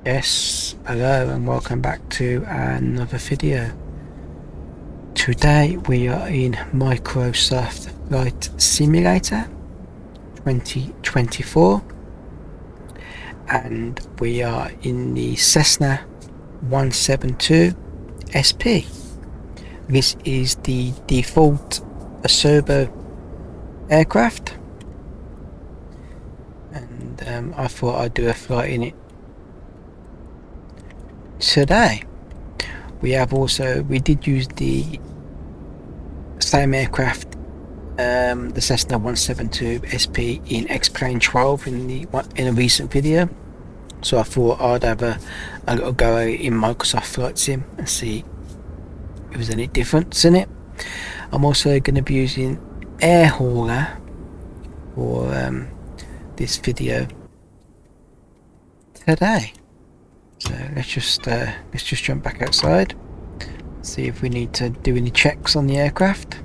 Yes, hello and welcome back to another video. Today we are in Microsoft Flight Simulator 2024 and we are in the Cessna 172sp. This is the default Asobo aircraft, and I thought I'd do a flight in it today. We did use the same aircraft, the Cessna 172sp in X-Plane 12 in a recent video, so I thought I'd have a little go in Microsoft Flight Sim and see if there's any difference in it. I'm also going to be using Air Hauler for this video today. So let's just jump back outside, see if we need to do any checks on the aircraft.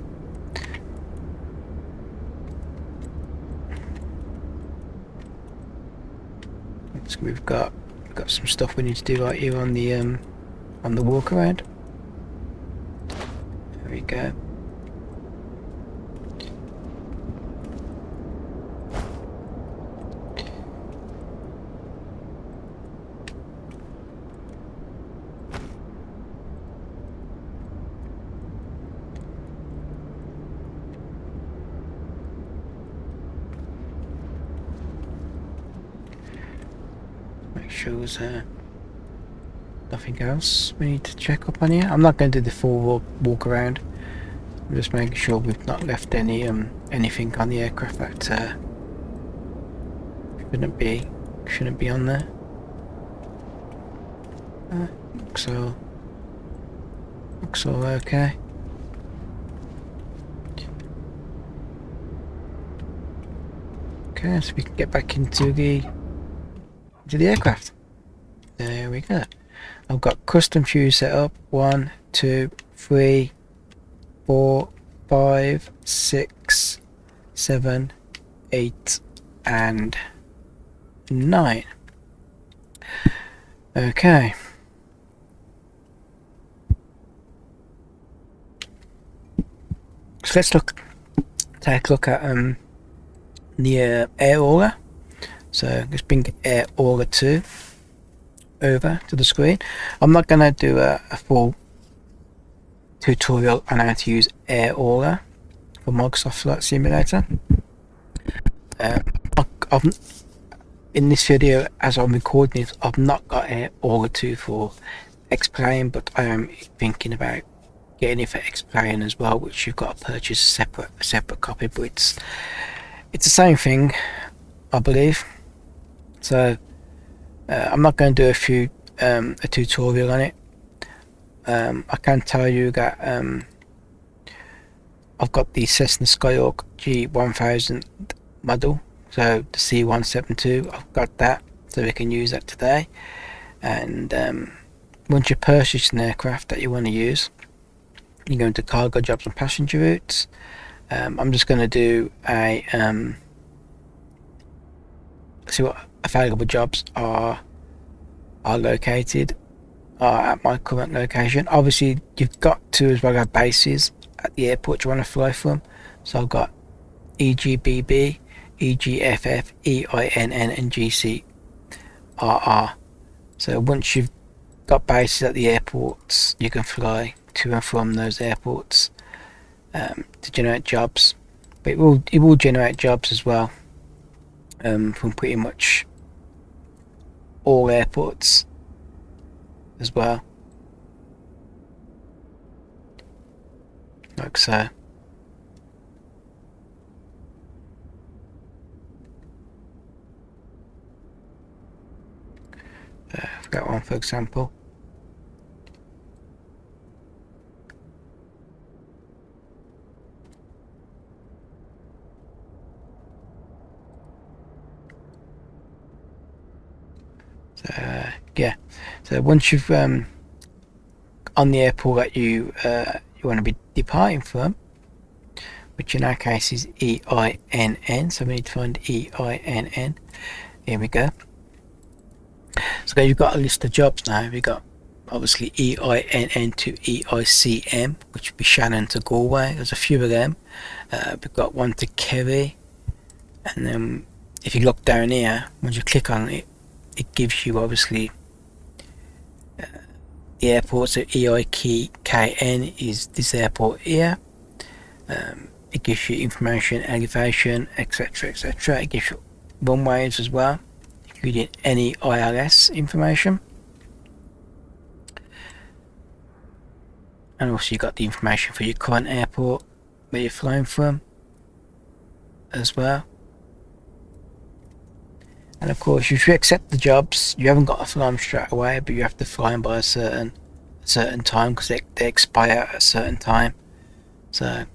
So we've got some stuff we need to do right here on the walk around. There we go. Make sure there's nothing else we need to check up on here. I'm not going to do the full walk around. I'm just making sure we've not left any anything on the aircraft that shouldn't be on there. Looks all okay. Okay, so we can get back into the aircraft. There we go. I've got custom fuel set up. 1, 2, 3, 4, 5, 6, 7, 8, and 9. Okay. So let's take a look at the air hauler. So let's bring Air Hauler 2 over to the screen. I'm not going to do a full tutorial on how to use Air Hauler for Microsoft Flight Simulator. In this video, as I'm recording it, I've not got Air Hauler 2 for X-Plane, but I am thinking about getting it for X-Plane as well, which you've got to purchase a separate copy, but it's the same thing, I believe. So I'm not going to do a tutorial on it. I can tell you that I've got the Cessna Skyhawk G1000 model, so the C172. I've got that, so we can use that today. And once you purchase an aircraft that you want to use, you go into cargo jobs and passenger routes. I'm just going to do a see what available jobs are located at my current location. Obviously you've got to as well have bases at the airport you want to fly from. So I've got EGBB, EGFF, EINN and GCRR. So once you've got bases at the airports, you can fly to and from those airports to generate jobs. But it will generate jobs as well from pretty much all airports as well, like so. I've got one for example. So yeah, so once you've on the airport that you want to be departing from, which in our case is EINN, so we need to find EINN. Here we go. So you've got a list of jobs now. We've got obviously EINN to EICM, which would be Shannon to Galway. There's a few of them. We've got one to Kerry, and then if you look down here, once you click on it, it gives you obviously the airport. So EIKN is this airport here. It gives you information, elevation, etc, etc. It gives you runways as well, including any ILS information. And also you got the information for your current airport, where you're flying from as well. And of course, if you accept the jobs, you haven't got to fly them straight away, but you have to fly them by a certain time, because they expire at a certain time. So,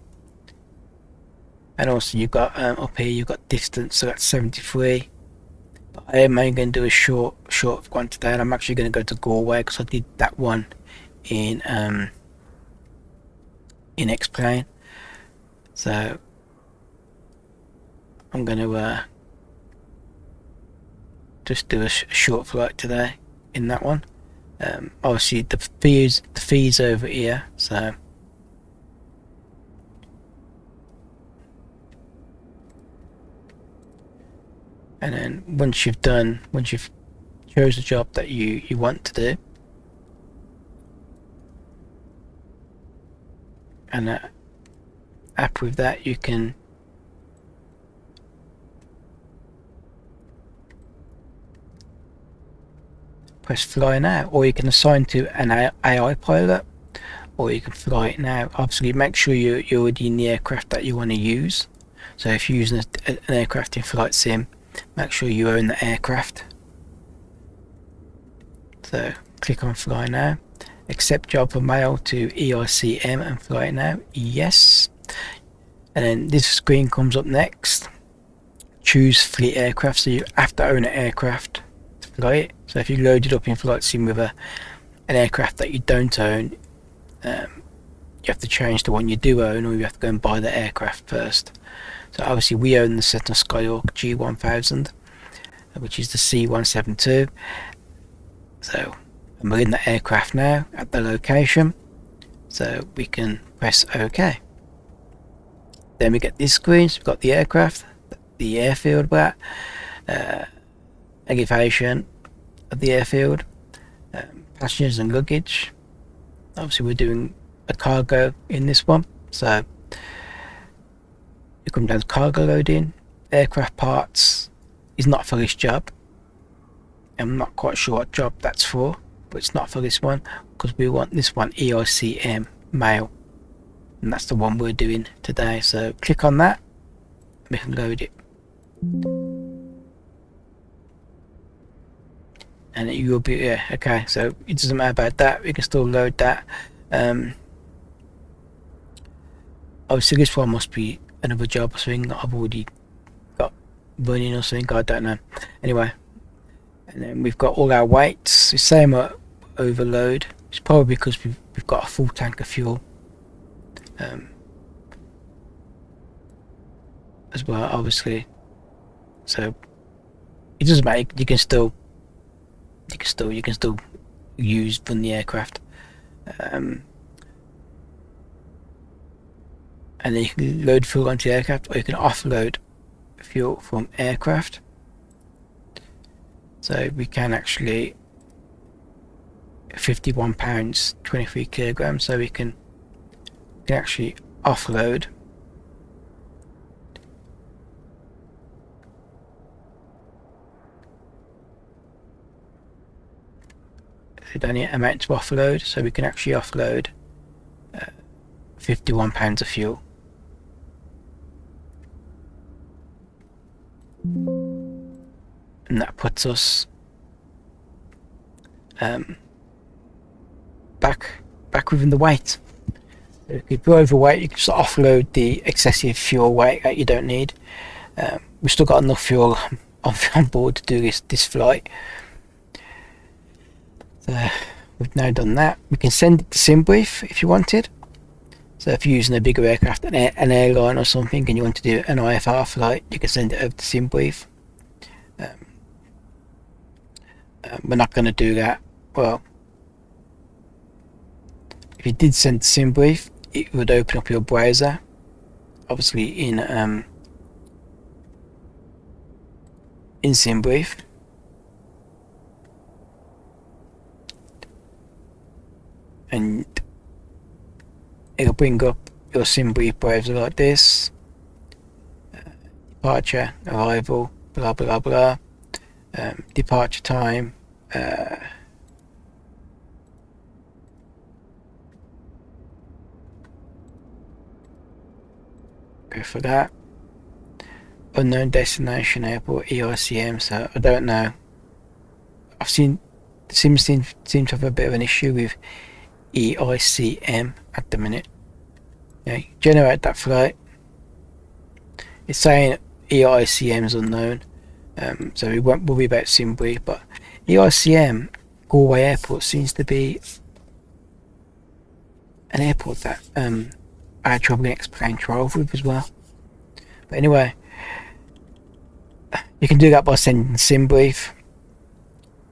and also you've got up here you've got distance, so that's 73. But I am only going to do a short one today, and I'm actually going to go to Galway because I did that one in Explain. So I'm going to just do a short flight today in that one. Obviously the fees over here, so and then once you've chose the job that you want to do, and after with that you can press fly now, or you can assign to an AI pilot, or you can fly it now. Obviously make sure you're already in the aircraft that you want to use. So if you're using an aircraft in flight sim, make sure you own the aircraft. So click on fly now, accept job for mail to EICM and fly it now, yes. And then this screen comes up next, choose fleet aircraft. So you have to own an aircraft to fly it. So if you load it up in flight sim with an aircraft that you don't own, you have to change to one you do own, or you have to go and buy the aircraft first. So obviously we own the Cessna Skyhawk G1000, which is the C172. So we're in the aircraft now at the location, so we can press OK. Then we get this screen. So we've got the aircraft, the airfield we're at, elevation of the airfield, passengers and luggage. Obviously we're doing a cargo in this one, so you come down to cargo loading. Aircraft parts is not for this job. I'm not quite sure what job that's for, but it's not for this one, because we want this one EICM mail, and that's the one we're doing today. So click on that, we can load it, and you will be, yeah, okay, so it doesn't matter about that, we can still load that. Obviously this one must be another job or something that I've already got running or something, I don't know. Anyway, and then we've got all our weights, the same overload. It's probably because we've got a full tank of fuel as well, obviously. So it doesn't matter, you can still run the aircraft, and then you can load fuel onto the aircraft, or you can offload fuel from aircraft. So we can actually 51 pounds 23 kilograms, so we can actually offload it only amount to offload, so we can actually offload 51 pounds of fuel. And that puts us back within the weight. So if you're overweight, you can just offload the excessive fuel weight that you don't need. We've still got enough fuel on board to do this flight. So we've now done that. We can send it to SimBrief if you wanted. So if you're using a bigger aircraft, an airline or something, and you want to do an IFR flight, you can send it over to SimBrief. We're not going to do that. Well, if you did send the sim brief, it would open up your browser, obviously in sim brief, and it'll bring up your sim brief browser like this: departure, arrival, blah blah blah, departure time, go for that. Unknown destination airport, EICM. So I don't know. I've seen the Sims seem to have a bit of an issue with EICM at the minute. Yeah, generate that flight. It's saying EICM is unknown, so we won't worry about sim brief. But EICM, Galway Airport, seems to be an airport that I had trouble explaining control with as well. But anyway, you can do that by sending sim brief,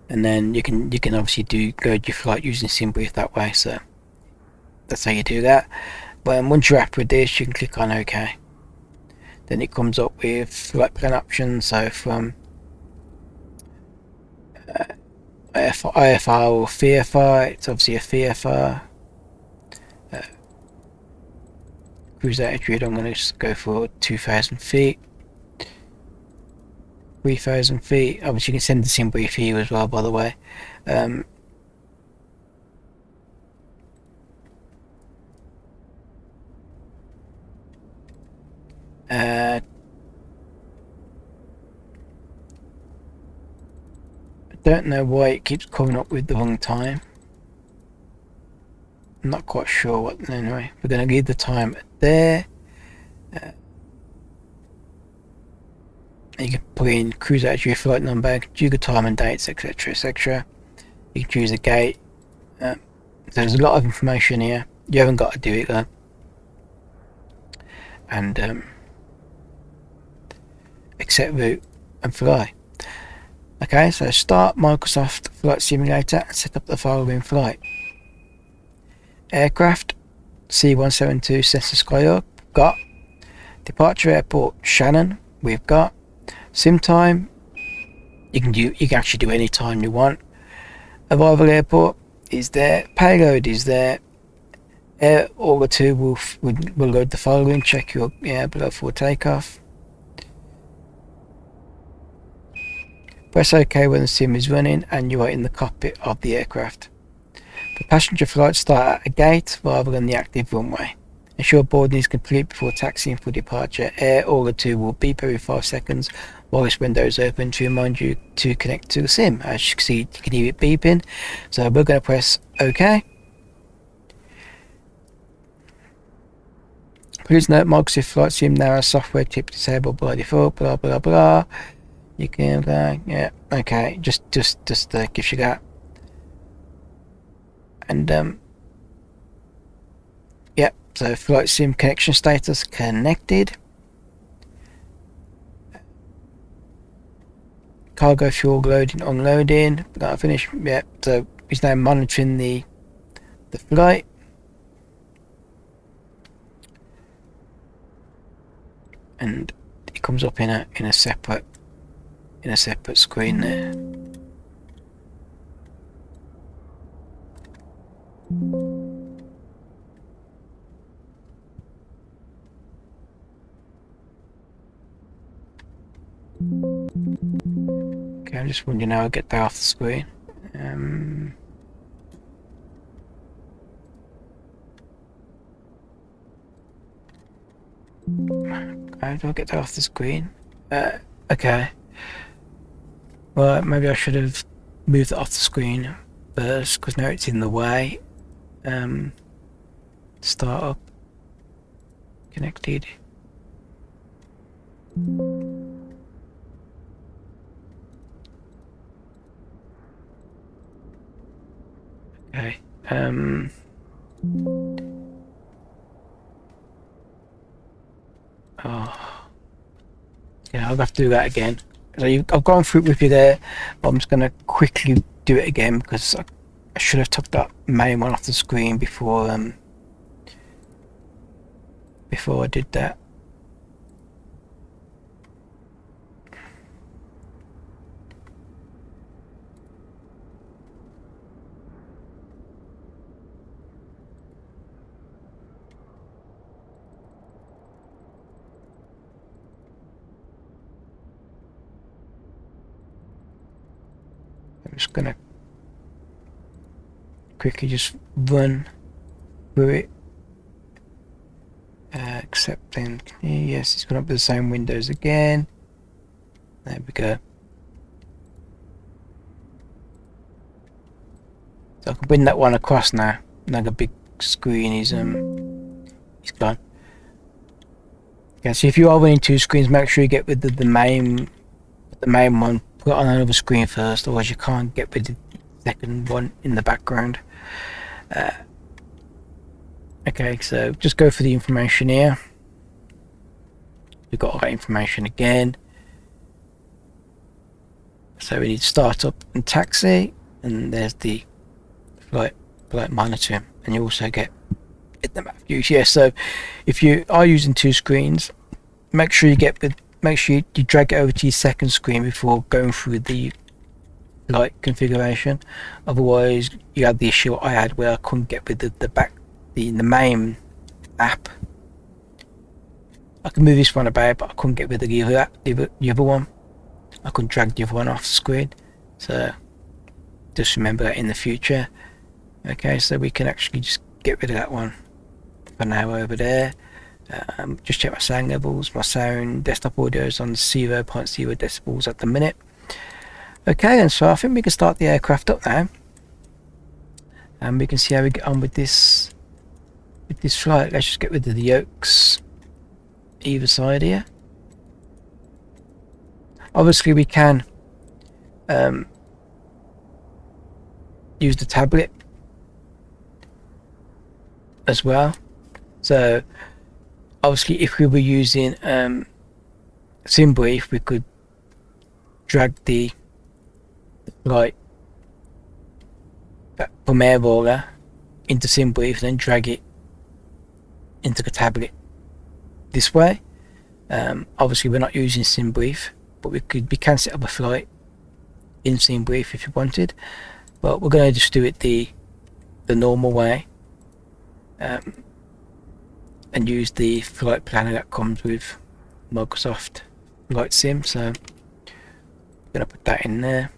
and then you can obviously go your flight using sim brief that way. So that's how you do that. But once you're happy with this, you can click on OK. Then it comes up with flight plan options. So from IFR or VFR, it's obviously a VFR. Cruise altitude, I'm going to just go for 2,000 feet. 3,000 feet. Obviously you can send the sim brief here as well, by the way. I don't know why it keeps coming up with the wrong time. I'm not quite sure what. Anyway, we're going to give the time there. You can put in cruise altitude, flight number, choose the time and dates, etc, etc. You can choose a gate. There's a lot of information here. You haven't got to do it though. And accept route and fly. Okay, so start Microsoft Flight Simulator and set up the following flight. Aircraft, C172 Cessna Skyhawk, got. Departure airport, Shannon, we've got. Sim time, you can actually do any time you want. Arrival airport is there. Payload is there. Air Auger 2 will load the following. Check your air below for takeoff. Press OK when the sim is running and you are in the cockpit of the aircraft. The passenger flights start at a gate rather than the active runway. Ensure boarding is complete before taxiing for departure. Air Auger 2 will beep every 5 seconds while this window is open to remind you to connect to the sim. As you can see, you can hear it beeping. So we're going to press OK. Please note, Microsoft Flight Sim now has software tip disabled by default. Blah blah blah. You can yeah, okay. Just gives you that. And yep. So Flight Sim connection status connected. Cargo fuel loading, unloading. Got to finish. Yep. So he's now monitoring the flight. And it comes up in a separate screen there. Okay, I'm just wondering how I get that off the screen. How do I get that off the screen? Okay. Well, maybe I should have moved it off the screen first, because now it's in the way. Start up. Connected. Okay. Oh. Yeah, I'll have to do that again. So I've gone through it with you there, but I'm just going to quickly do it again because I should have took that main one off the screen before I did that. I'm just going to quickly just run through it. Accepting. Yes, it's going up with the same windows again. There we go. So I can bring that one across now. Now the big screen is gone. Okay, so if you are running two screens, make sure you get rid of the main one. Put it on another screen first, otherwise you can't get rid of the second one in the background. Okay, so just go for the information here. We've got all that information again. So we need startup and taxi, and there's the flight monitoring, and you also get the map views. Yeah, so if you are using two screens, make sure you drag it over to your second screen before going through the flight configuration. Otherwise, you had the issue I had where I couldn't get rid of the main app. I can move this one about, but I couldn't get rid of the other one. I couldn't drag the other one off the screen. So just remember that in the future. Okay, so we can actually just get rid of that one for now over there. Just check my sound levels. My sound desktop audio is on 0.0 decibels at the minute. Okay, and so I think we can start the aircraft up now, and we can see how we get on with this flight. Let's just get rid of the yokes either side here. Obviously we can use the tablet as well. So obviously if we were using SimBrief, we could drag the flight from Airroller into SimBrief and then drag it into the tablet this way. Obviously we're not using SimBrief, but we can set up a flight in SimBrief if you wanted, but we're going to just do it the normal way, and use the flight planner that comes with Microsoft Flight Sim. So I'm going to put that in there.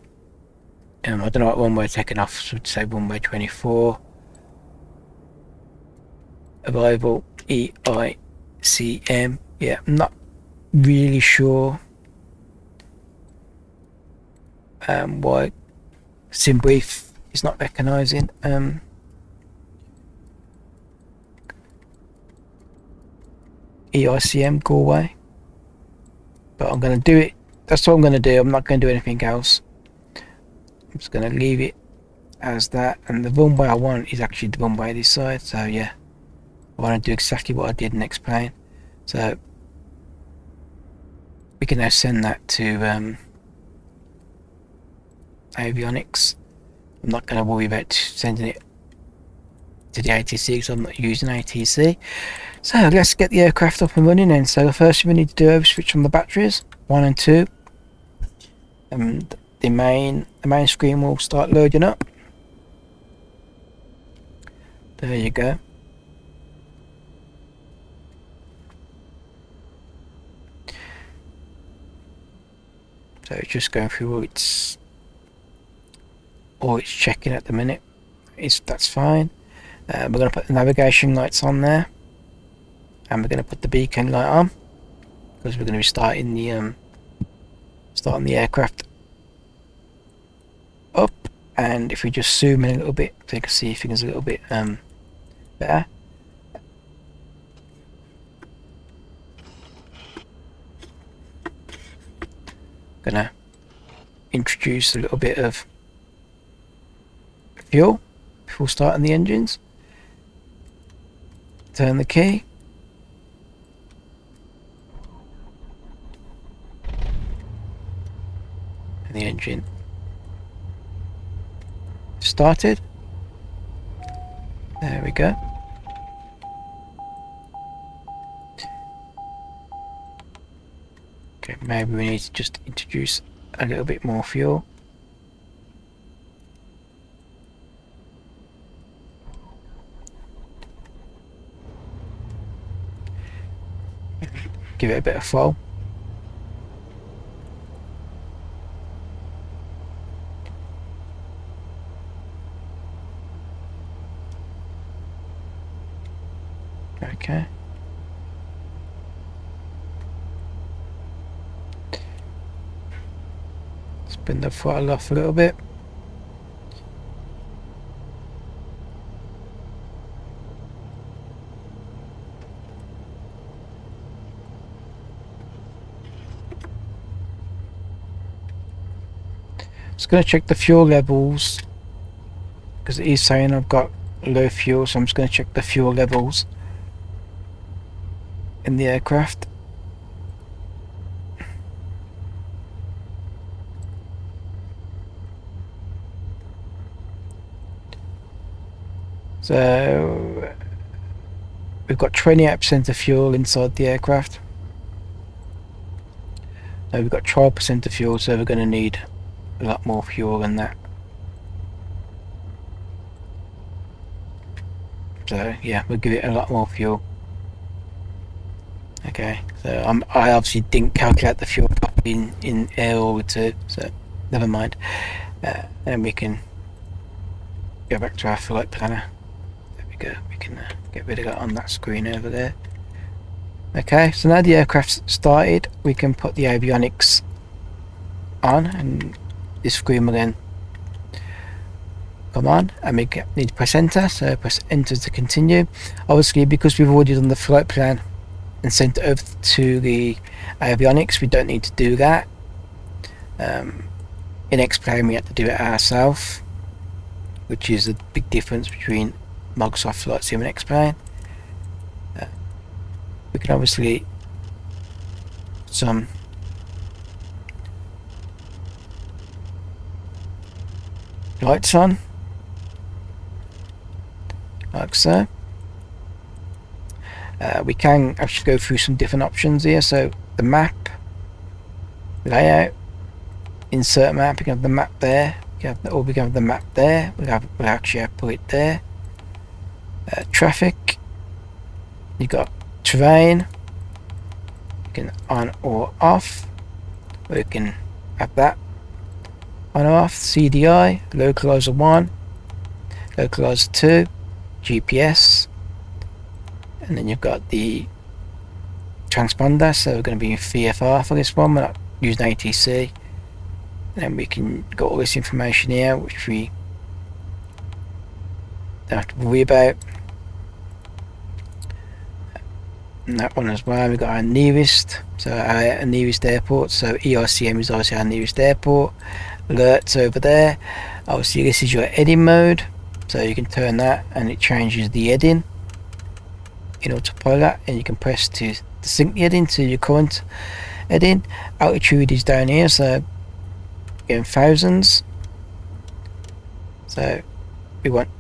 I don't know what runway taking off, so I'd say runway 24. Arrival EICM. Yeah, I'm not really sure why SimBrief is not recognising EICM Galway, but I'm going to do it. That's what I'm going to do. I'm not going to do anything else. I'm just going to leave it as that, and the runway I want is actually the runway this side. So yeah, I want to do exactly what I did in Next Plane. So we can now send that to avionics. I'm not going to worry about sending it to the ATC because I'm not using ATC. So let's get the aircraft up and running then. So the first thing we need to do is switch on the batteries 1 and 2, and the main screen will start loading up. There you go. So it's just going through all it's checking at the minute. That's fine. We're going to put the navigation lights on there, and we're going to put the beacon light on because we're going to be starting the aircraft up. And if we just zoom in a little bit so you can see things a little bit better. Gonna introduce a little bit of fuel before starting the engines. Turn the key. the engine started. There we go. Okay, maybe we need to just introduce a little bit more fuel. Give it a bit of flow. Okay. Spin the throttle off a little bit. Just going to check the fuel levels because it is saying I've got low fuel, so I'm just going to check the fuel levels in the aircraft. So we've got 28% of fuel inside the aircraft. Now we've got 12% of fuel, so we're going to need a lot more fuel than that. So yeah, we'll give it a lot more fuel. Okay, so I obviously didn't calculate the fuel properly in air orbiter, so never mind. Then we can go back to our flight planner. There we go. We can get rid of that on that screen over there. Okay, so now the aircraft's started, we can put the avionics on, and this screen will then come on, and we need to press enter. So press enter to continue. Obviously, because we've already done the flight plan and sent it over to the avionics, we don't need to do that. In X-Plane we have to do it ourselves, which is a big difference between Microsoft Flight Sim and X-Plane. We can obviously some lights on, like so. We can actually go through some different options here. So the map, layout, insert map. We can have the map there. We can have the map there. We'll actually have put it there. Traffic. You got terrain. You can on or off. We can have that on or off. CDI, localizer 1, localizer 2, GPS. And then you've got the transponder, so we're going to be in VFR for this one, we're not using ATC. And then we can get all this information here, which we don't have to worry about. And that one as well, we've got our nearest, so our nearest airport, so EICM is obviously our nearest airport. Alerts over there. Obviously this is your heading mode, so you can turn that and it changes the heading in autopilot, and you can press to sync the heading to your current heading. Altitude is down here, so in thousands, so we want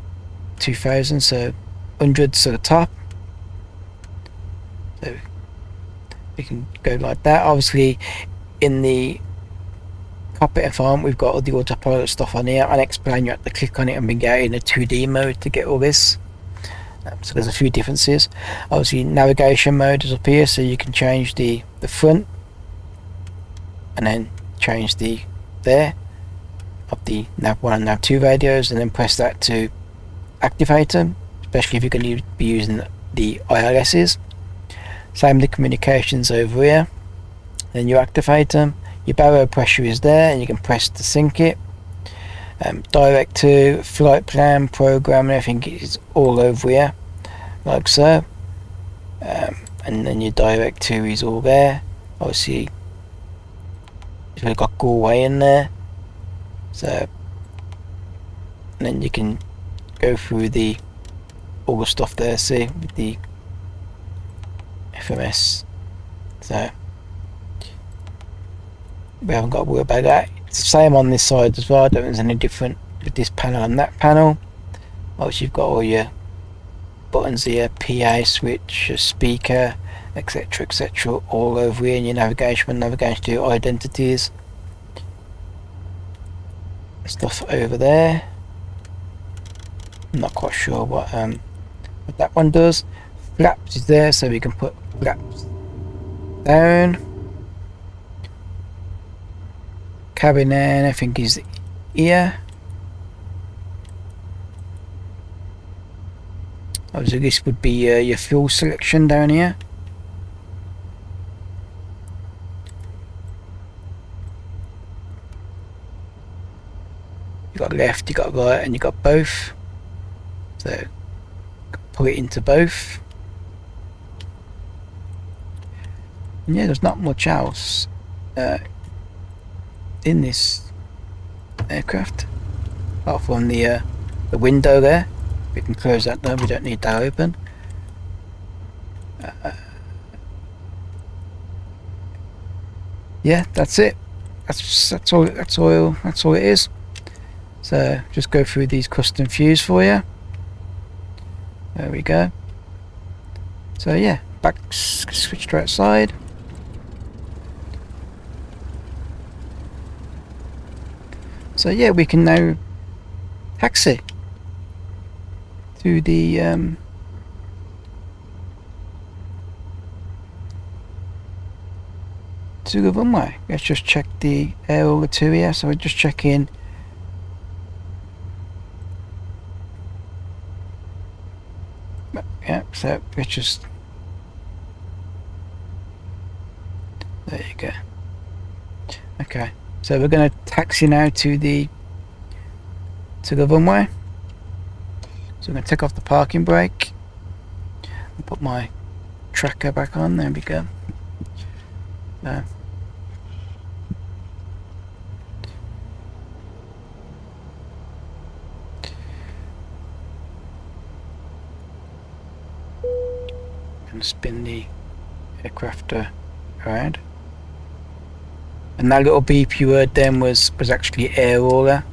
2000, so hundreds to the top, so we can go like that. Obviously in the cockpit environment we've got all the autopilot stuff on here. I'll explain, you have to click on it and bring it out in a 2D mode to get all this. So there's a few differences. Obviously navigation mode is up here, so you can change the front and then change the there of the nav 1 and nav 2 radios, and then press that to activate them, especially if you're going to be using the ILSs. Same with the communications over here, then you activate them. Your barrel pressure is there, and you can press to sync it. Direct to flight plan, program, and everything is all over here, like so. And then your direct to is all there. Obviously, we've got Galway in there. So, and then you can go through all the stuff there. See with the FMS. So we haven't got to worry about that. Same on this side as well. I don't think there's any different with this panel and that panel. Obviously, you've got all your buttons here, PA switch, speaker, etc, etc, all over here, and your navigation to your identities. Stuff over there. I'm not quite sure what that one does. Flaps is there, so we can put flaps down. Cabin air, I think, is here. Obviously, this would be your fuel selection down here. You got left, you got right, and you got both. So put it into both. And yeah, there's not much else in this aircraft apart from the window there. We can close that down, we don't need that open. Yeah, that's it. That's all it is. So just go through these custom views for you. There we go. So yeah, back, switch to outside. So yeah, we can now taxi to the runway. Let's just check the air order 2 here. So we're just checking. Yeah, so let's just, there you go. Okay, so we're going to taxi now to the runway. So I'm going to take off the parking brake and put my tracker back on. There we go. And spin the aircraft around. And that little beep you heard then was actually air roller.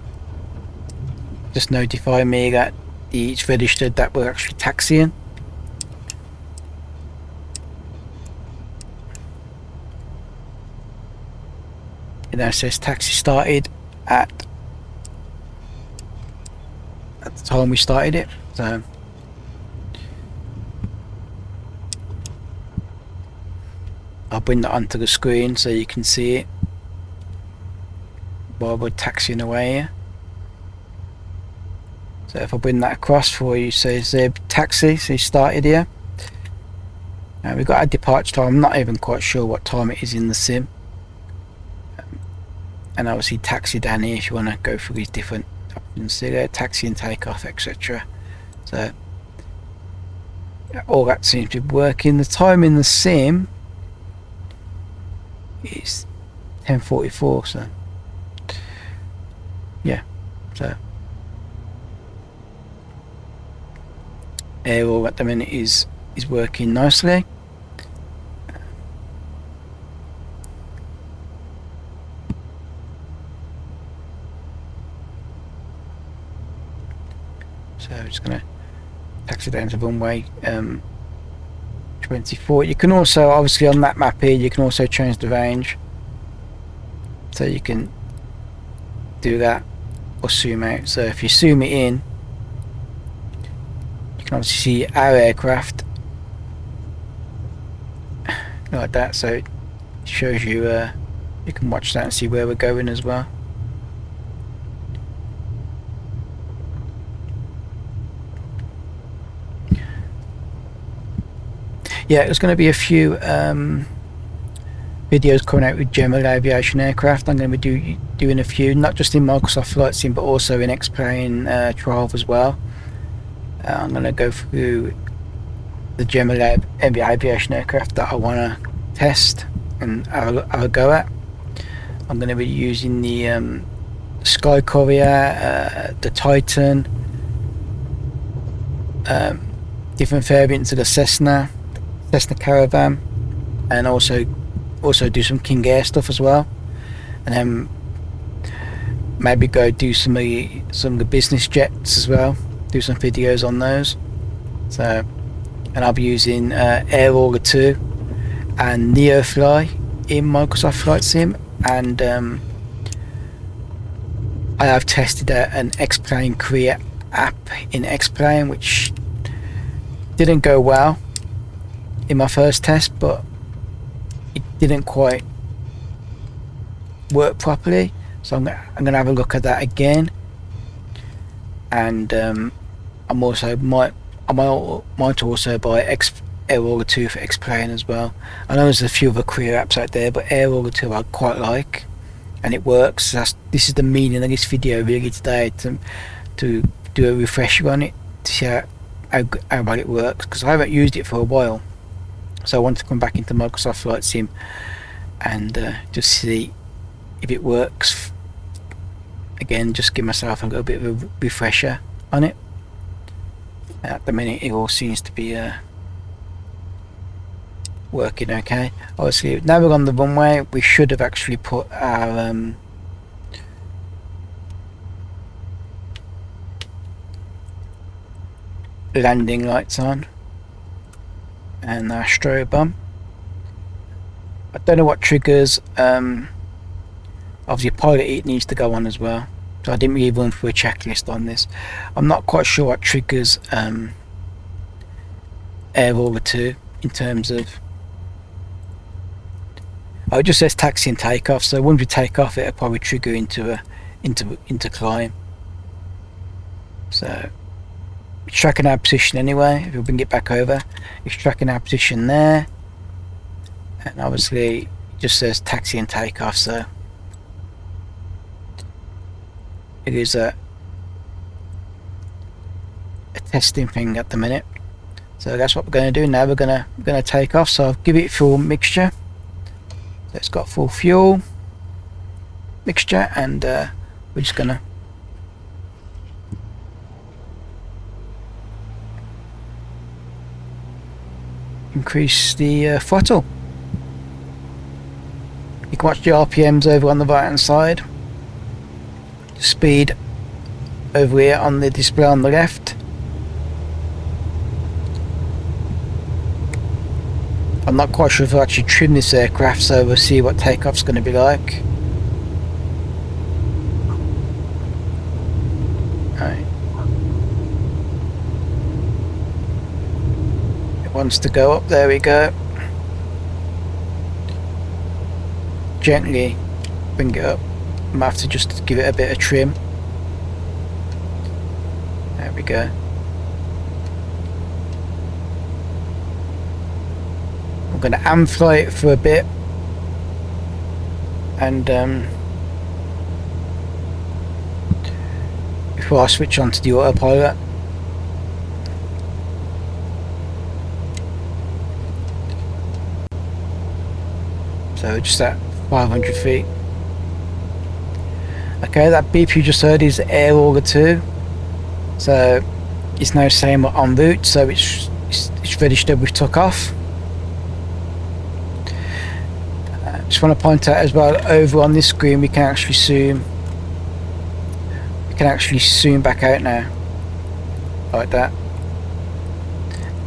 Just notify me that it's registered that we're actually taxiing. It now says taxi started at the time we started it. So I'll bring that onto the screen so you can see it while we're taxiing away here. So if I bring that across for you, so it says taxi, so you started here. Now we've got our departure time. I'm not even quite sure what time it is in the sim. And obviously taxi down here if you want to go through these different options. See there, taxi and takeoff, etc. So all that seems to be working. The time in the sim is 10:44. So yeah, so aero at the minute is working nicely. So I'm just gonna taxi down to runway 24. You can also, obviously on that map here, you can also change the range, so you can do that or zoom out. So if you zoom it in, you can obviously see our aircraft like that, so it shows you you can watch that and see where we're going as well. Yeah, there's going to be a few videos coming out with general aviation aircraft. I'm going to be doing a few, not just in Microsoft Flight Sim, but also in X-Plane 12 as well. I'm going to go through the general aviation aircraft that I want to test and have a go at. I'm going to be using the Sky Courier, the Titan, different variants of the Cessna Caravan, and also do some King Air stuff as well. And then maybe go do some of the business jets as well, do some videos on those. So, and I'll be using Air 2 and NeoFly in Microsoft Flight Sim, and I have tested an X-Plane Korea app in X-Plane, which didn't go well in my first test, but it didn't quite work properly, so I'm gonna have a look at that again. And I'm also might also buy Air 2 for X-Plane as well. I know there's a few other Korea apps out there, but Air 2 I quite like, and it works. This is the meaning of this video really today, to do a refresher on it, to see how well it works, because I haven't used it for a while, so I want to come back into Microsoft Flight Sim and just see if it works again, just give myself a little bit of a refresher on it. At the minute it all seems to be working okay. Obviously now we're on the runway, we should have actually put our landing lights on and our strobe bomb. I don't know what triggers, obviously pilot heat needs to go on as well, so I didn't really run through a checklist on this. I'm not quite sure what triggers Air 2 in terms of, oh, it just says taxi and takeoff, so once we take off it'll probably trigger into climb. So it's tracking our position anyway. If we bring it back over, it's tracking our position there, and obviously it just says taxi and takeoff, so it is a testing thing at the minute. So that's what we're going to do now. We're going to take off. So I'll give it full mixture. So it's got full fuel mixture, and we're just going to increase the throttle. You can watch the RPMs over on the right hand side, speed over here on the display on the left. I'm not quite sure if I'll actually trim this aircraft, so we'll see what takeoff's going to be like. Right. It wants to go up, there we go. Gently bring it up. I might have to just give it a bit of trim. There we go. I'm going to amp-fly it for a bit, and before I switch on to the autopilot. So just at 500 feet. Okay, that beep you just heard is Air 2. So it's now saying we're en route, so it's registered we've took off. Just want to point out as well, over on this screen we can actually zoom. We can actually zoom back out now, like that.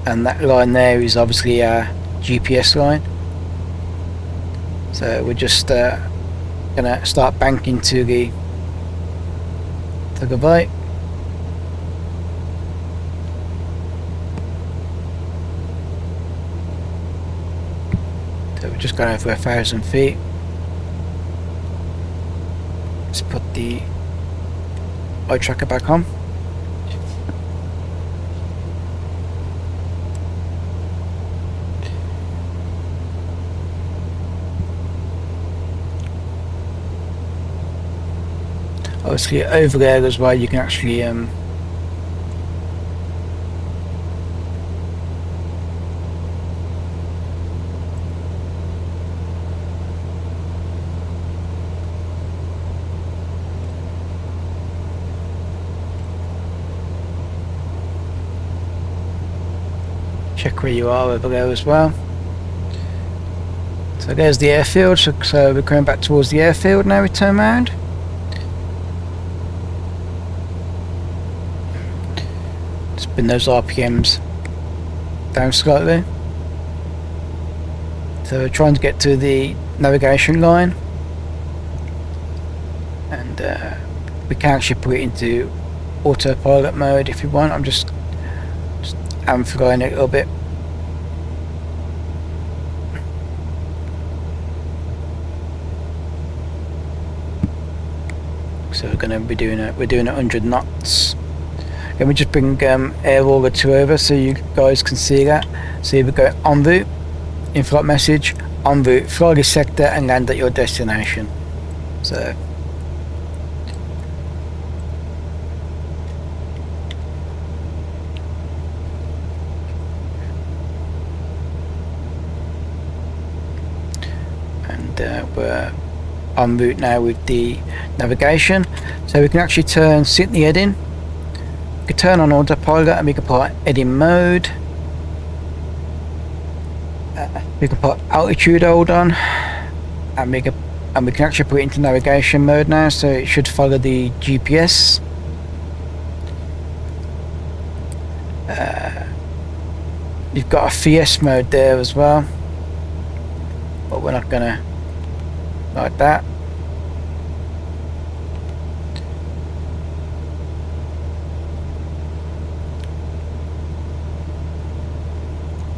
And that line there is obviously our GPS line. So we're just gonna start banking to the right. So we're just going over 1,000 feet. Let's put the eye tracker back on. Obviously over there as well you can actually check where you are over there as well. So there's the airfield, so we're going back towards the airfield now. We turn around. bring those RPMs down slightly. So we're trying to get to the navigation line, and we can actually put it into autopilot mode if you want. I'm just amplifying it a little bit. So we're going to be doing it. We're doing 100 knots. Let me just bring air roller 2 over so you guys can see that. So we go en route, in-flight message, en route, fly this sector and land at your destination. So we're en route now with the navigation, so we can actually sit the heading. We can turn on autopilot and we can put heading mode. We can put altitude hold on, and we can actually put it into navigation mode now, so it should follow the GPS. You've got a FIES mode there as well, but we're not gonna like that.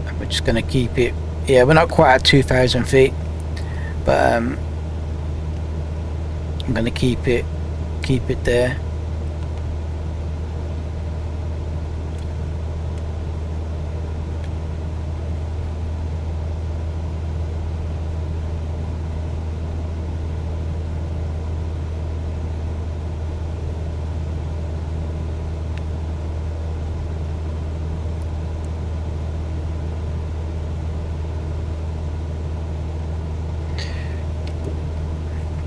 And we're just gonna keep it. Yeah, we're not quite at 2,000 feet, but I'm gonna keep it there.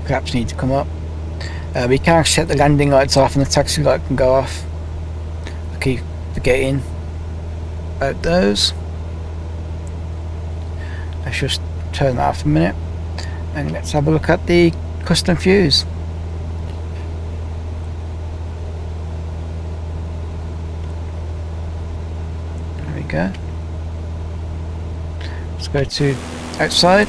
Perhaps need to come up. We can set the landing lights off and the taxi light can go off. I keep forgetting about those. Let's just turn that off a minute and let's have a look at the custom fuse. There we go. Let's go to outside.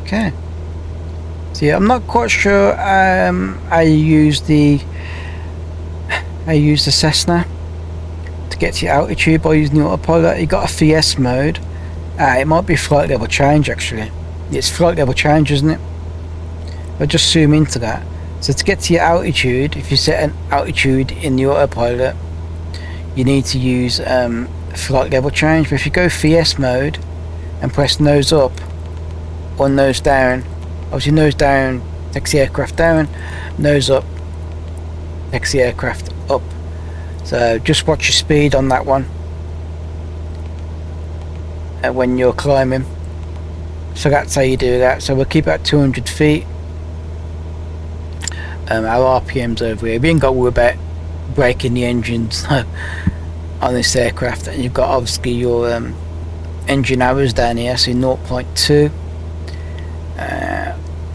Okay. So yeah, I'm not quite sure I use the Cessna to get to your altitude by using the autopilot. You got a FIES mode. It might be flight level change actually. It's flight level change, isn't it? I'll just zoom into that. So to get to your altitude, if you set an altitude in the autopilot, you need to use flight level change. But if you go FIES mode and press nose up or nose down, obviously nose down takes the aircraft down, nose up takes the aircraft up. So just watch your speed on that one when you're climbing. So that's how you do that. So we'll keep it at 200 feet. Our RPM's over here. We ain't got to worry about breaking the engines on this aircraft. And you've got obviously your engine hours down here, so 0.2.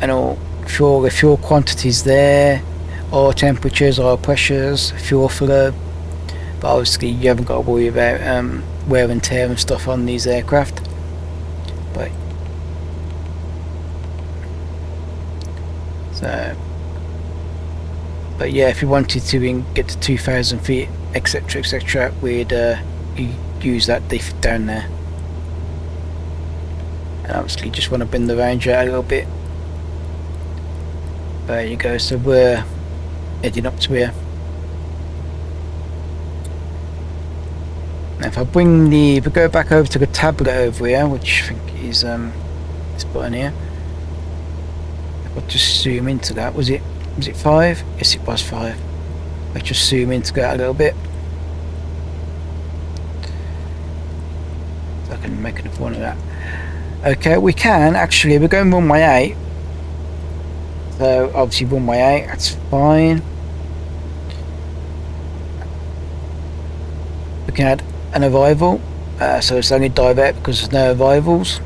And all fuel quantities there, oil temperatures, oil pressures, fuel flow. But obviously you haven't got to worry about wear and tear and stuff on these aircraft. But yeah, if you wanted to get to 2,000 feet, etc., etc., we'd use that diff down there. And obviously just want to bend the range out a little bit. There you go. So we're heading up to here. Now if I if we go back over to the tablet over here, which I think is this button here, I'll just zoom into that. Was it 5? Yes, it was 5. Let's just zoom into that a little bit so I can make enough one of that. Okay, we can actually, we're going runway 8, So obviously runway 8, that's fine. We can add an arrival, so it's only direct because there's no arrivals.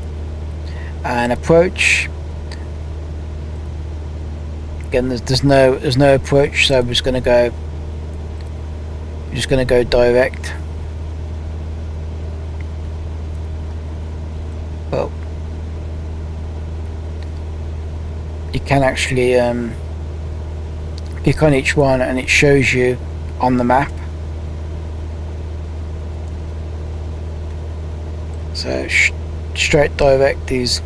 And approach. Again, there's no approach, so we're just gonna go direct. Well, you can actually click on each one and it shows you on the map. So straight direct is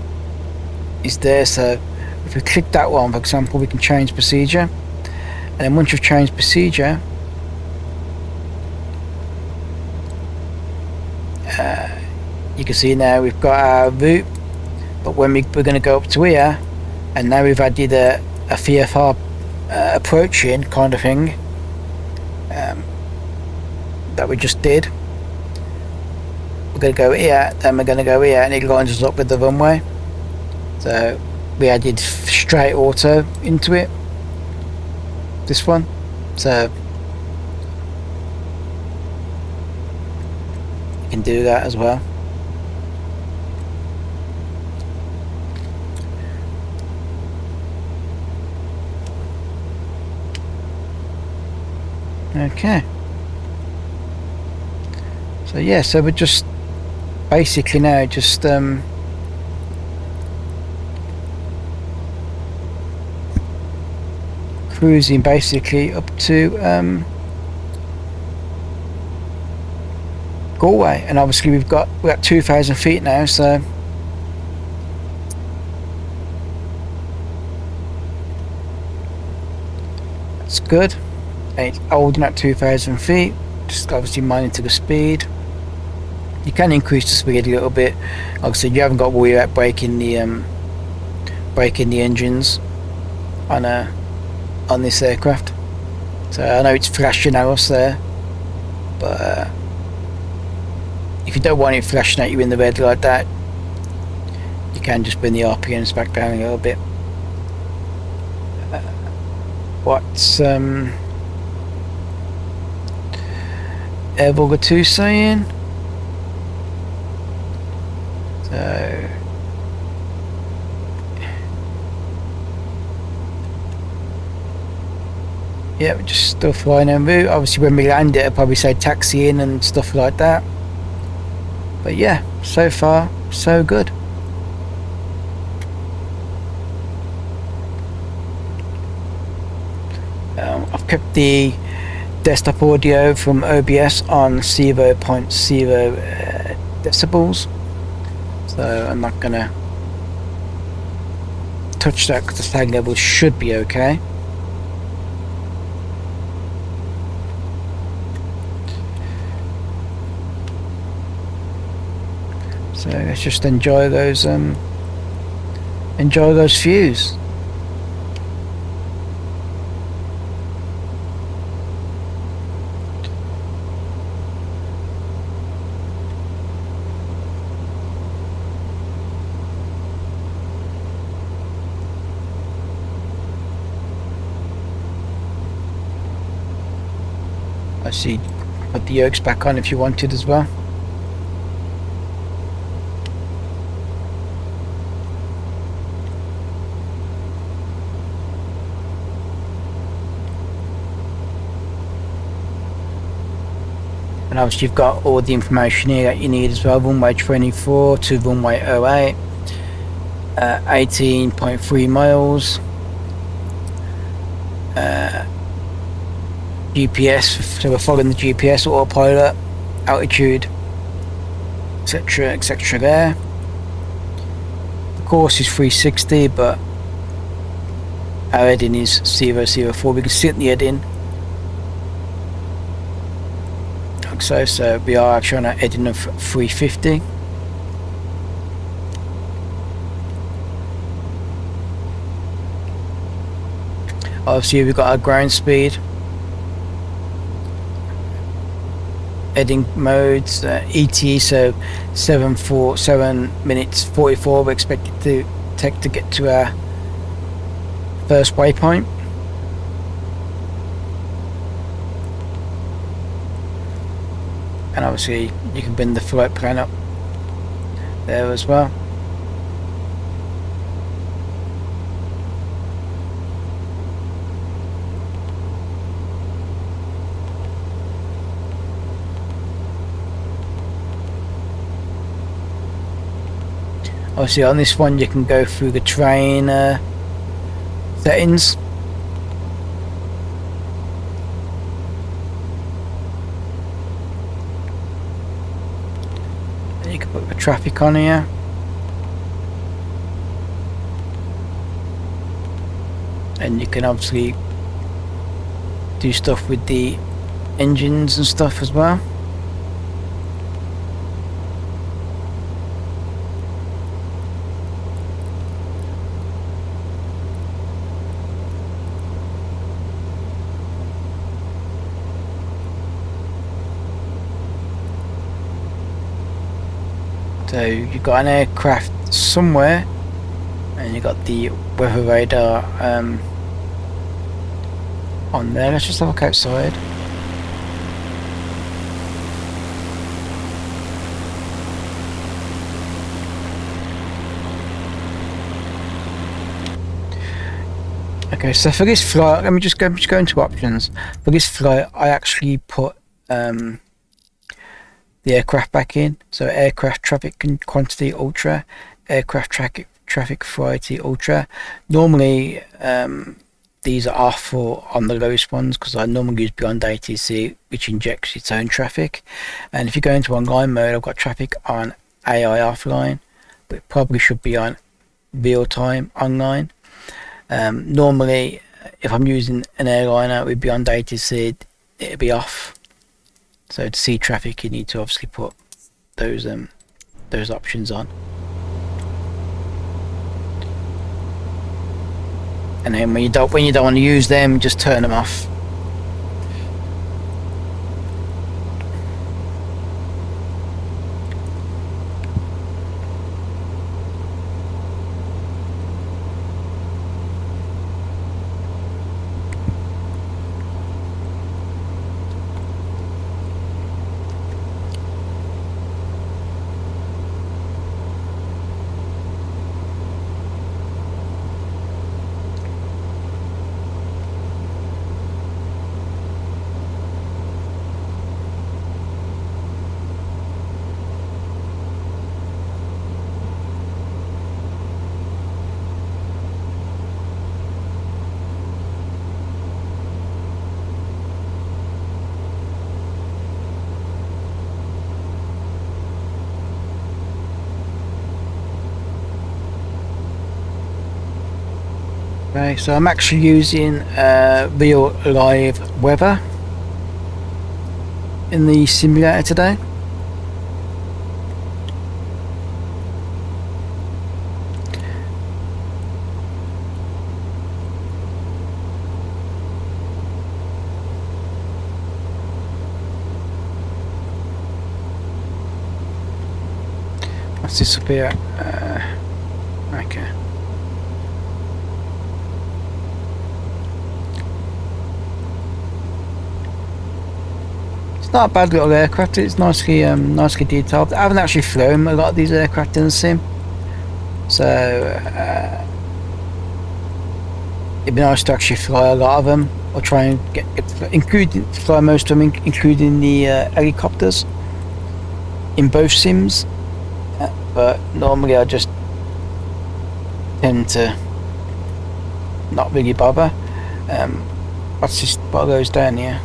there. So if we click that one, for example, we can change procedure, and then once you've changed procedure, you can see now we've got our route. But when we're going to go up to here, and now we've added a VFR approaching kind of thing that we just did. We're going to go here, then we're going to go here, and it lines us up with the runway. So we added straight auto into it, this one. So you can do that as well. Okay. So yeah, so we're just basically now just cruising basically up to Galway, and obviously we're at 2,000 feet now, so that's good. And it's holding at 2,000 feet, just obviously monitoring the speed. You can increase the speed a little bit. Like I said, you haven't got to worry about breaking the engines on this aircraft. So I know it's flashing at us there, but if you don't want it flashing at you in the red like that, you can just bring the RPMs back down a little bit. What's Airburger 2 saying? So yeah, we're just still flying en route. Obviously when we land it, it'll probably say taxi in and stuff like that. But yeah, so far so good. I've kept the desktop audio from OBS on 0.0 decibels, so I'm not gonna touch that because the flag level should be okay. So let's just enjoy those views. I see, put the yokes back on if you wanted as well. And obviously you've got all the information here that you need as well. Runway 24 to runway 08, 18.3 miles, GPS, so we're following the GPS, autopilot, altitude, etc, etc there. The course is 360, but our heading is 004. We can sit in the heading like so, so we are actually on a heading of 350. Obviously we've got our ground speed, heading modes, ET, so 7 minutes 44 we're expected to take to get to our first waypoint. And obviously you can bring the float plane up there as well. Obviously on this one you can go through the terrain settings. And you can put the traffic on here. And you can obviously do stuff with the engines and stuff as well. So you've got an aircraft somewhere, and you've got the weather radar on there. Let's just have a look outside. Okay, so for this flight, let me just go into options. For this flight, I actually put the aircraft back in. So aircraft traffic quantity ultra, aircraft traffic variety ultra. Normally these are off for on the lowest ones because I normally use beyond ATC, which injects its own traffic. And if you go into online mode, I've got traffic on AI offline, but it probably should be on real time online. Normally if I'm using an airliner with beyond ATC, it'll be off. So to see traffic, you need to obviously put those options on. And then when you don't want to use them, just turn them off. Okay, so I'm actually using real live weather in the simulator today. What's this up here? Okay. It's not a bad little aircraft. It's nicely detailed. I haven't actually flown a lot of these aircraft in the sim, so it'd be nice to actually fly a lot of them, or try and fly most of them, including the helicopters in both sims. But normally I just tend to not really bother. What's this? What goes down here?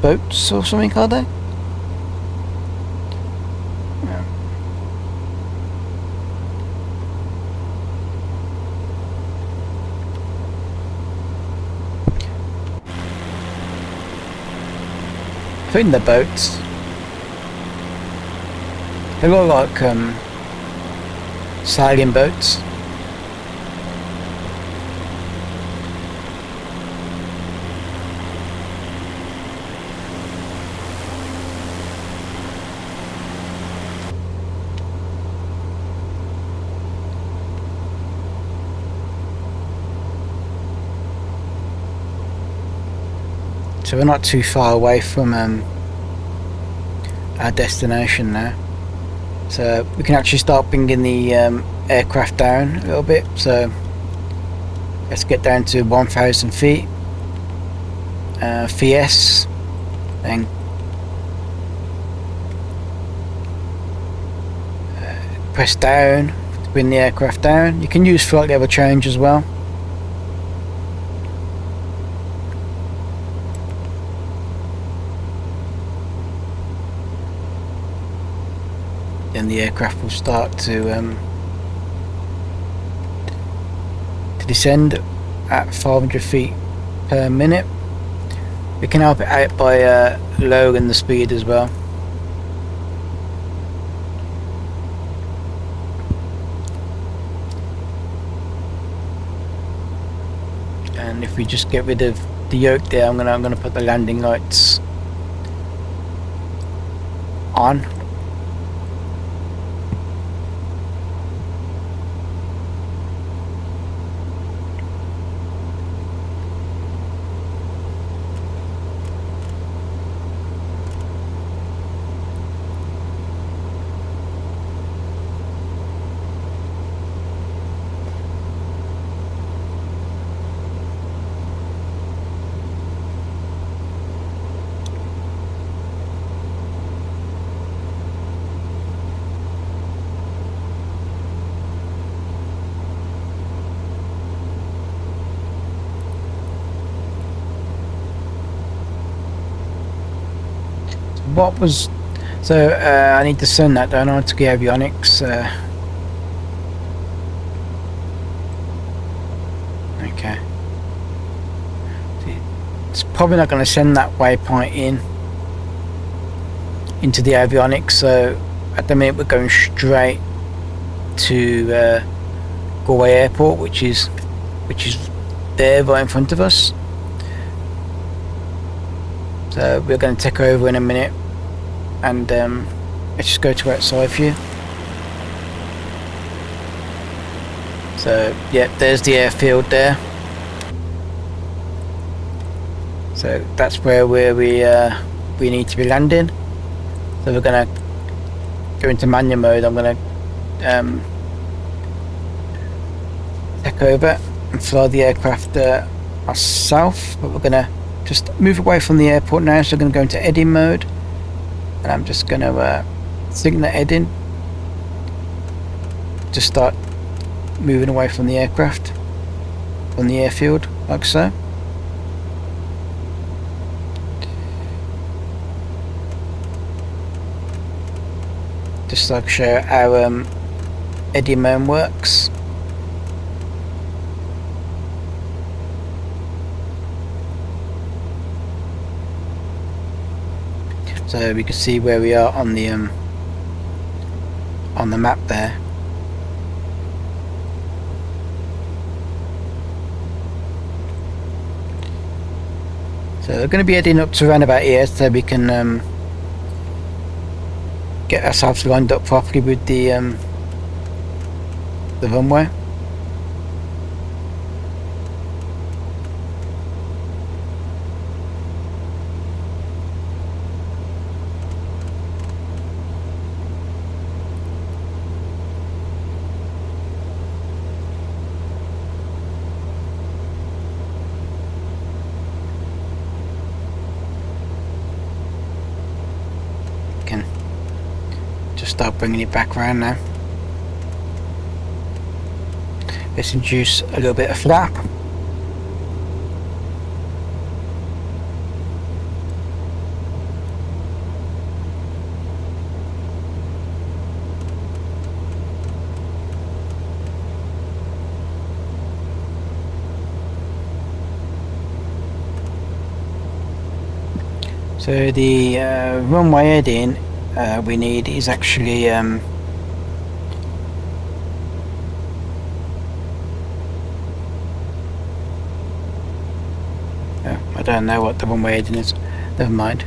Boats or something, are they? Yeah. I think they're boats. They look like sailing boats. So we're not too far away from our destination now. So we can actually start bringing the aircraft down a little bit. So let's get down to 1,000 feet. VS, then press down to bring the aircraft down. You can use flight level change as well. Then the aircraft will start to descend at 500 feet per minute. We can help it out by lowering the speed as well. And if we just get rid of the yoke there, I'm gonna put the landing lights on. What was so I need to send that down to the avionics. Okay, it's probably not going to send that waypoint into the avionics. So at the minute we're going straight to Galway Airport, which is there right in front of us. So we're going to take over in a minute, and let's just go to outside view. So yeah, there's the airfield there. So that's where we need to be landing. So we're going to go into manual mode. I'm going to take over and fly the aircraft myself, but we're going to just move away from the airport now. So we're going to go into heading mode, and I'm just going to sync the heading. Just start moving away from the aircraft, from the airfield, like so. Just like show how heading mode works. So we can see where we are on the map there. So we're going to be heading up to around about here, so we can get ourselves lined up properly with the runway. Start bringing it back around now. Let's introduce a little bit of flap. So the runway heading we need is actually I don't know what the runway heading is. Never mind.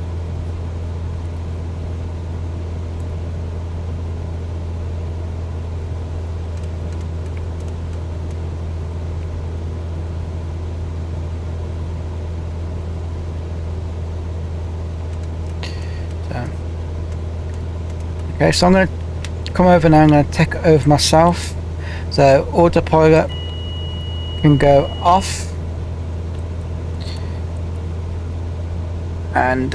Okay, so I'm going to come over now. I'm going to take it over myself. So autopilot can go off, and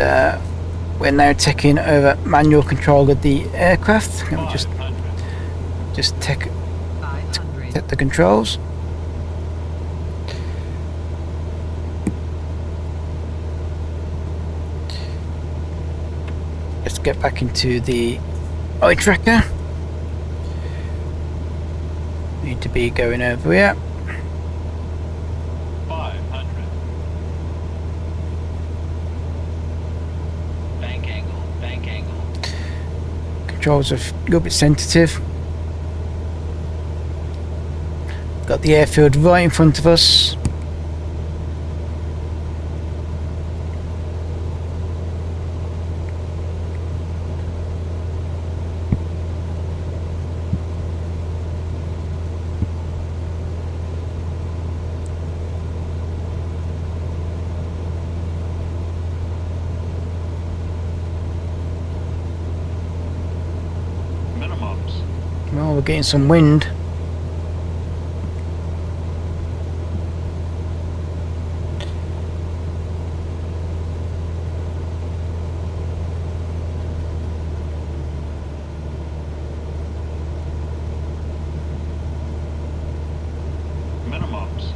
we're now taking over manual control of the aircraft. Let me just take the controls. Let's get back into the eye tracker. Need to be going over here. 500. Bank angle, bank angle. Controls are a little bit sensitive. Got the airfield right in front of us. Well, we're getting some wind. Minimums.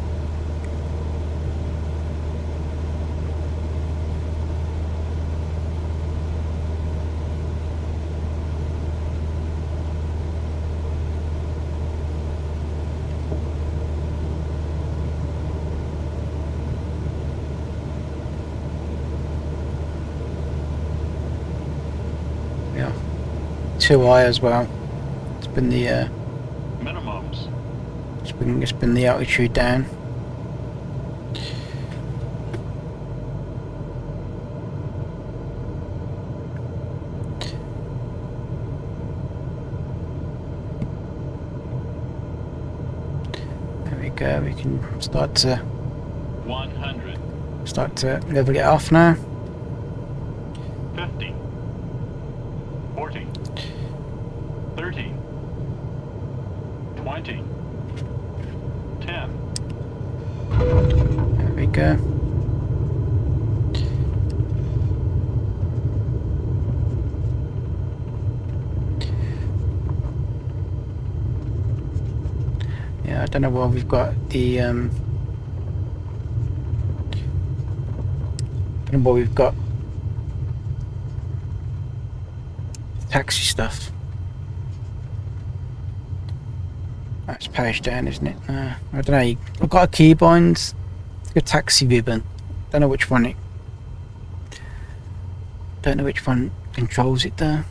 Yeah, too high as well. It's been the Minimums. it's been the altitude down. There we go. We can start to 100. level it off now. 50. 40. 30. 20. 10. There we go. Yeah, I don't know why we've got the I don't know why we've got taxi stuff. That's page down, isn't it? I don't know. I've got a keybind, a taxi ribbon. Don't know which one controls it though.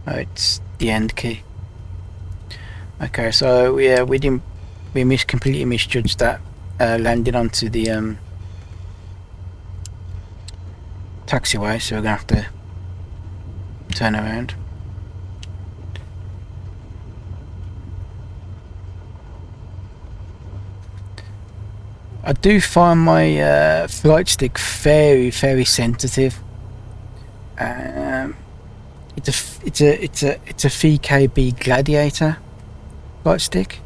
Oh, it's the end key. Okay, so yeah, we completely misjudged that landing onto the taxiway, so we're gonna have to turn around. I do find my flight stick very sensitive. It's a VKB Gladiator flight stick.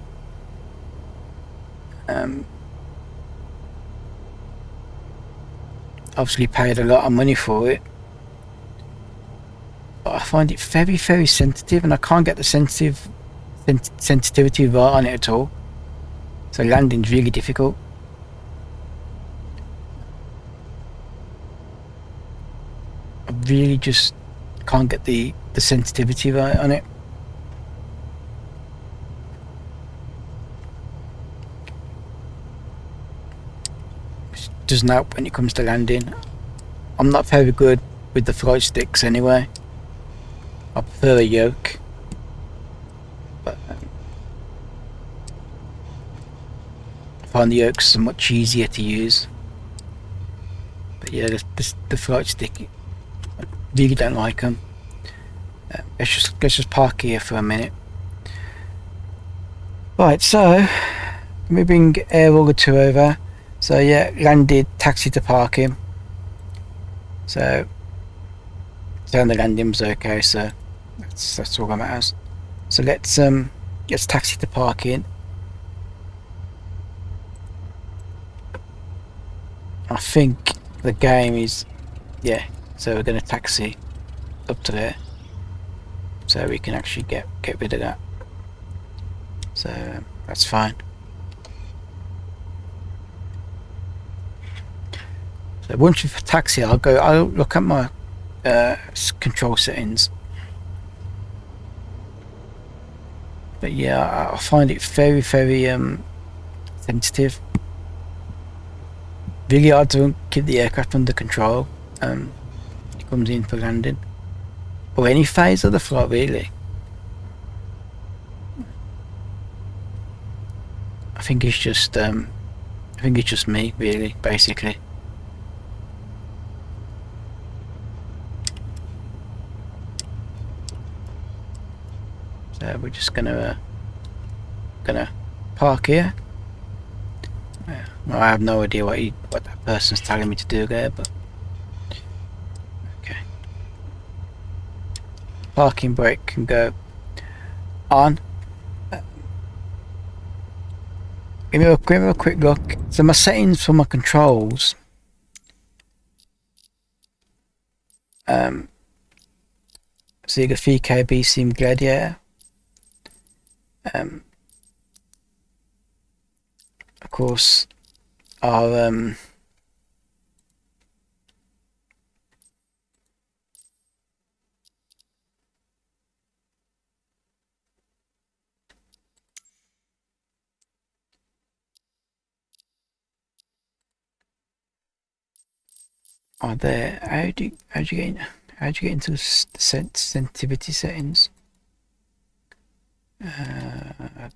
Obviously paid a lot of money for it, but I find it very sensitive, and I can't get the sensitivity right on it at all. So landing's really difficult. I really just can't get the sensitivity right on it. It doesn't help when it comes to landing. I'm not very good with the flight sticks anyway. I prefer a yoke, but I find the yokes are much easier to use. But yeah, the flight stick, I really don't like them. Let's just park here for a minute. Right, so let me bring Air Auger 2 over. So yeah, landed, taxi to parking. So the landing was okay, so that's all that matters. So let's taxi to parking. I think the game is, yeah, so we're gonna taxi up to there so we can actually get rid of that. So that's fine. So once we've taxi, I'll look at my control settings. But yeah, I find it very sensitive. Really hard to keep the aircraft under control. It comes in for landing, or any phase of the flight really. I think it's just me really, basically. So we're just gonna park here. Well, I have no idea what that person's telling me to do there, but okay. Parking brake can go on. Give me a quick look. So my settings for my controls. So you got VKB Sim Gladiator. Of course, our are there. How do you get into the sensitivity settings?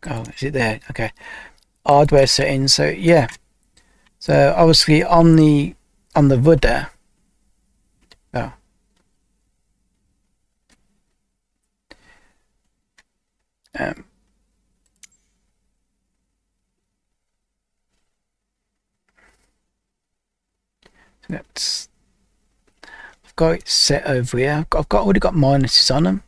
Oh, is it there? Okay. Hardware settings. So yeah. So obviously on the rudder. Oh. Let's. I've got it set over here. I've already got minuses on them.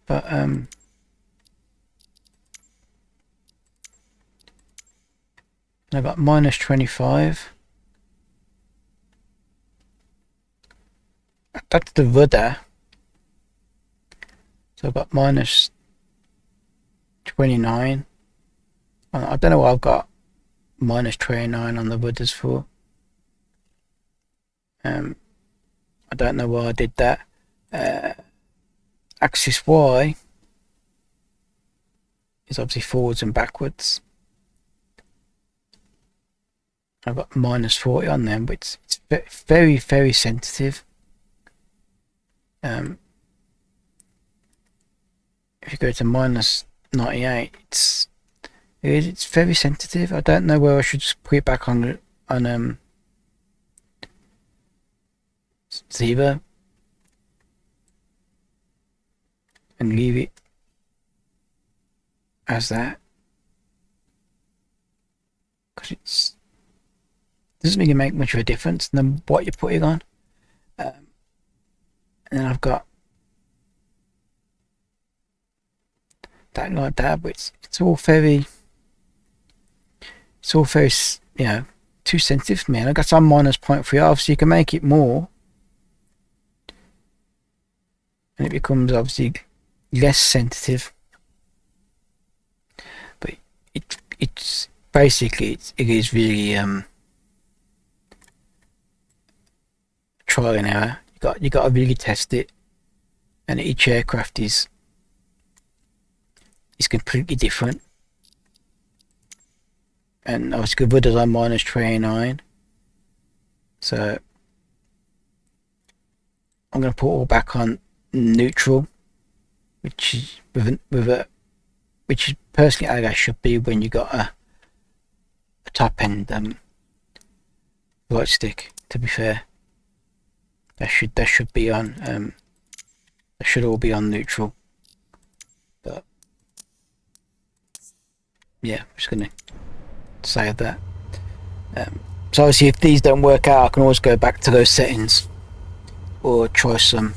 But I've got minus 25. That's the rudder. So I've got minus 29. I don't know what I've got minus 29 on the rudders for. I don't know why I did that. Axis Y is obviously forwards and backwards. I've got minus 40 on them, but it's very sensitive. If you go to minus 98, it's very sensitive. I don't know where I should just put it back on 0 and leave it as that, because it doesn't really make much of a difference than what you're putting on. And then I've got that like that, but it's all very you know, too sensitive for me. And I got some minus 0.3. Obviously you can make it more and it becomes obviously less sensitive, but it's basically it is really trial and error. You got to really test it, and each aircraft is completely different. And obviously the rudders are minus 29, so I'm going to put all back on neutral, which is which is personally how that should be when you got a top end flight stick, to be fair. They should be on they should all be on neutral. But yeah, I'm just gonna save that. So obviously if these don't work out, I can always go back to those settings or try some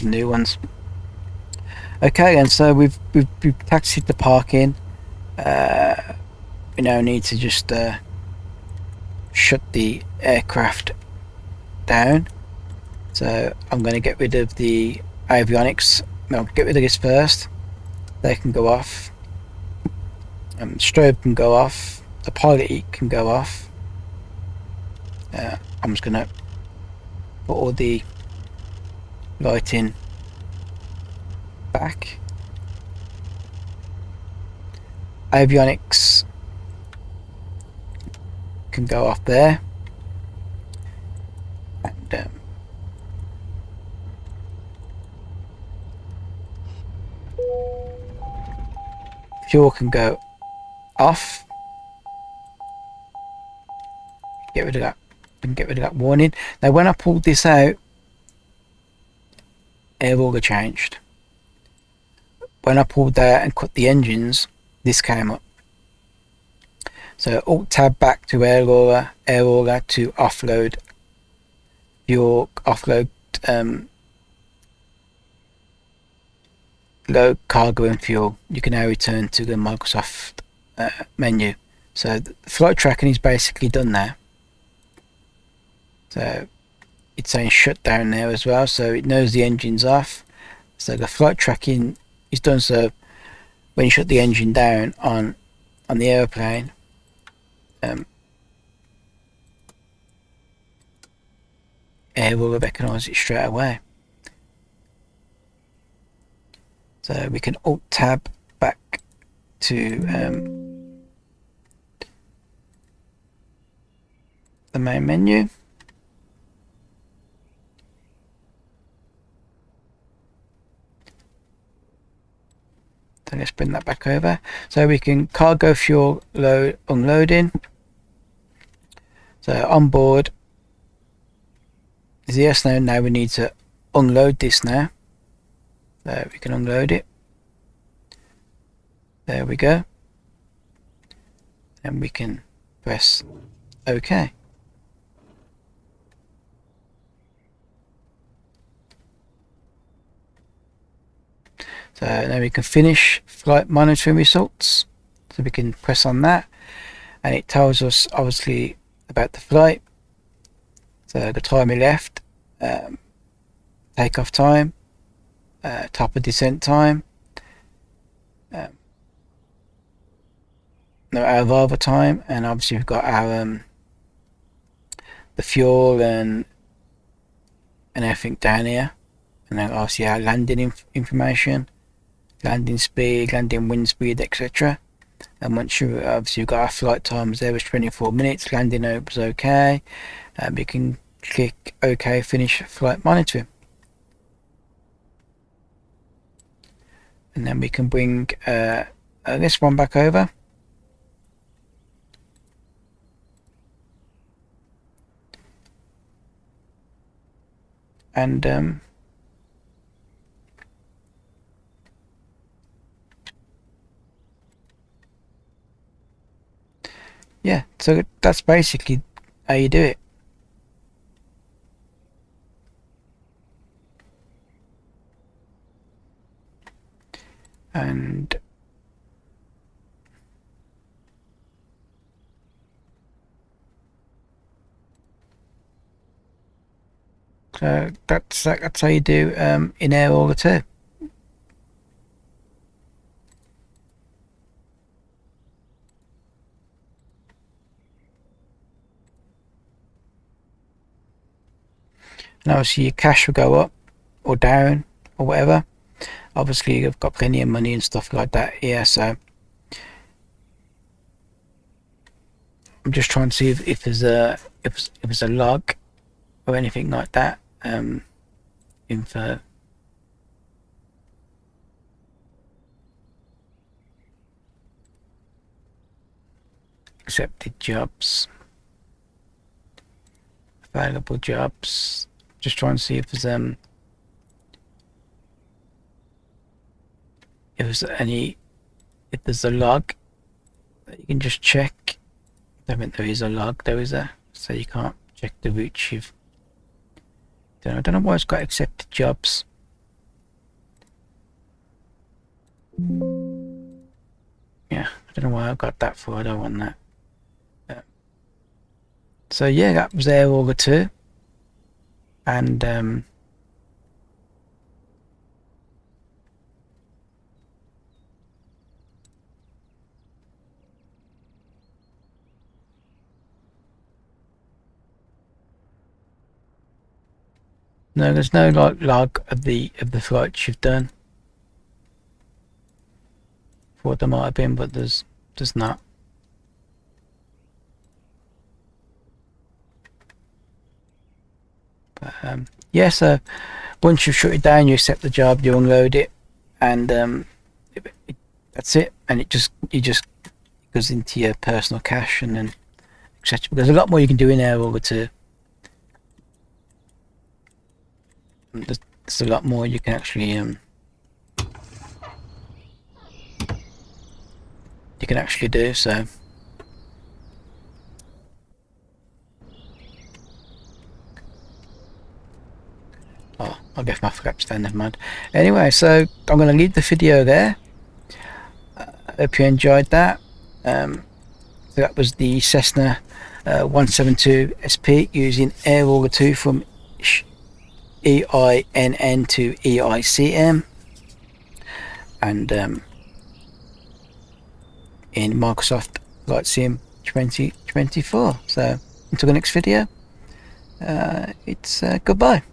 new ones. Okay, and so we've taxied the parking. We now need to just shut the aircraft down. So I'm going to get rid of the avionics. No, get rid of this first. They can go off. Strobe can go off. The pilot heat can go off. I'm just going to put all the lighting back. Avionics can go off there. And fuel can go off. Get rid of that. We can get rid of that warning. Now when I pulled this out, air auger changed. When I pulled that and cut the engines, this came up. So Alt Tab back to air auger to offload fuel, offload low cargo and fuel. You can now return to the Microsoft menu. So the flight tracking is basically done now. So it's saying shut down now as well, so it knows the engine's off. So the flight tracking is done, so when you shut the engine down on the airplane, air will recognise it straight away. So we can Alt Tab back to the main menu. So let's bring that back over. So we can cargo fuel load unloading. So on board is the Cessna. Now we need to unload this now. So we can unload it. There we go. And we can press OK. So now we can finish flight monitoring results. So we can press on that and it tells us obviously about the flight. So the time we left, takeoff time, top of descent time, no, our arrival time, and obviously we've got our the fuel and everything down here, and then obviously our landing information, landing speed, landing wind speed, etc. And once you obviously you've got our flight times there was 24 minutes, landing was okay, and we can click OK, finish flight monitoring. And then we can bring this one back over. And yeah, so that's basically how you do it. And so that's how you do in air auger too. And obviously your cash will go up or down or whatever. Obviously you've got plenty of money and stuff like that here, so I'm just trying to see if there's a log or anything like that. Info. Accepted jobs. Available jobs. Just trying to see if there's if there's a log that you can just check. I don't think there is a log. There is a, so you can't check the route you've done. I don't know why it's got accepted jobs. Yeah, I don't know why I got that for. I don't want that. So yeah, that was Air Auger 2, and no, there's no like log of the flights you've done. Thought there might have been, but there's not. But yeah, so once you've shut it down, you accept the job, you unload it, and that's it. And it just goes into your personal cache, and then etc. There's a lot more you can do in Air Auger 2. There's a lot more you can actually do. So. Oh, I guess my flaps down, never mind. Anyway, so I'm going to leave the video there. I hope you enjoyed that. So that was the Cessna 172sp using Air Auger 2 from EINN to EICM, and in Microsoft Flight Sim 2024. So until the next video, it's goodbye.